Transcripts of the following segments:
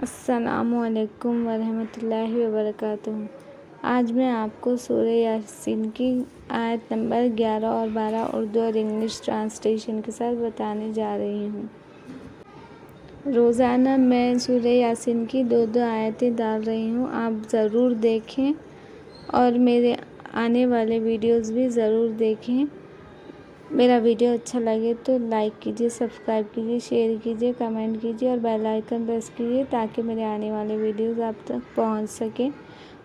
السلام علیکم ورحمۃ اللہ وبرکاتہ۔ آج میں آپ کو سورہ یاسین کی آیت نمبر 11 اور 12 اردو اور انگلش ٹرانسلیشن کے ساتھ بتانے جا رہی ہوں۔ روزانہ میں سورہ یاسین کی 2 آیتیں ڈال رہی ہوں، آپ ضرور دیکھیں اور میرے آنے والے ویڈیوز بھی ضرور دیکھیں۔ میرا ویڈیو اچھا لگے تو لائک کیجیے، سبسکرائب کیجیے، شیئر کیجیے، کمنٹ کیجیے اور بیل آئیکن پریس کیجیے تاکہ میرے آنے والے ویڈیوز آپ تک پہنچ سکیں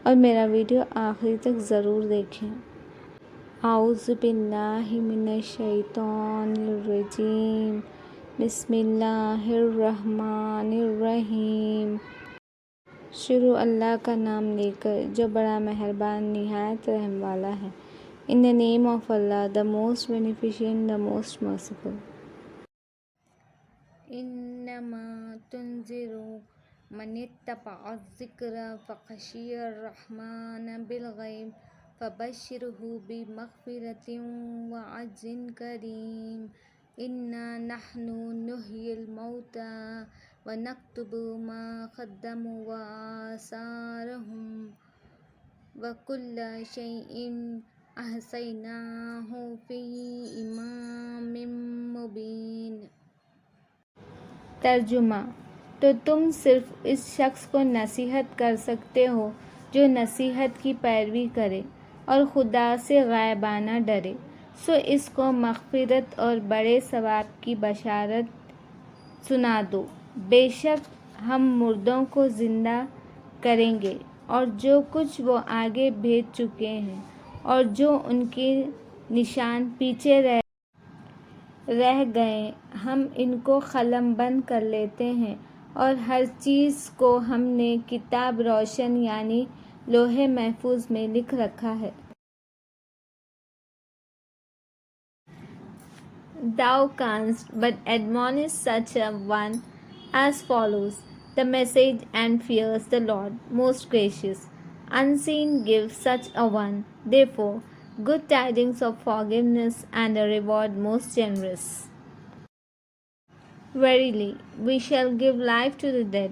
اور میرا ویڈیو آخری تک ضرور دیکھیں۔ اعوذ باللہ من الشیطان الرجیم، بسم اللہ الرحمن الرحیم۔ شروع اللہ کا نام لے کر جو بڑا مہربان نہایت رحم والا ہے۔ In the name of Allah, the most beneficent, the most merciful. إنما تنذر من اتبع الذكر فخشي الرحمن بالغيب فبشره بمغفرة وأجر كريم. إنا نحن نحيي الموتى ونكتب ما قدموا وآثارهم وكل شيء أحصيناه في إمام مبين. ترجمہ: تو تم صرف اس شخص کو نصیحت کر سکتے ہو جو نصیحت کی پیروی کرے اور خدا سے غائبانہ ڈرے، سو اس کو مغفرت اور بڑے ثواب کی بشارت سنا دو۔ بے شک ہم مردوں کو زندہ کریں گے اور جو کچھ وہ آگے بھیج چکے ہیں اور جو ان کے نشان پیچھے رہ گئے ہم ان کو قلم بند کر لیتے ہیں اور ہر چیز کو ہم نے کتاب روشن یعنی لوح محفوظ میں لکھ رکھا ہے۔ Thou canst but admonish such a one as follows: the message and fears the Lord most gracious. Unseen give such a one, therefore, good tidings of forgiveness and a reward most generous. Verily, we shall give life to the dead,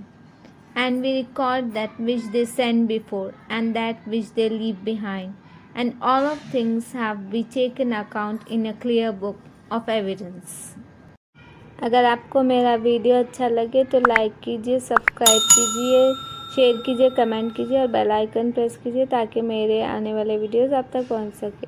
and we record that which they sent before and that which they leave behind, and all of things have we taken account in a clear book of evidence. اگر آپ کو میرا video اچھا لگے تو like کیجیے، subscribe کیجیے، share کیجیے، کمنٹ کیجیے اور بیل آئیکن پریس کیجیے تاکہ میرے آنے والے ویڈیوز آپ تک پہنچ سکے۔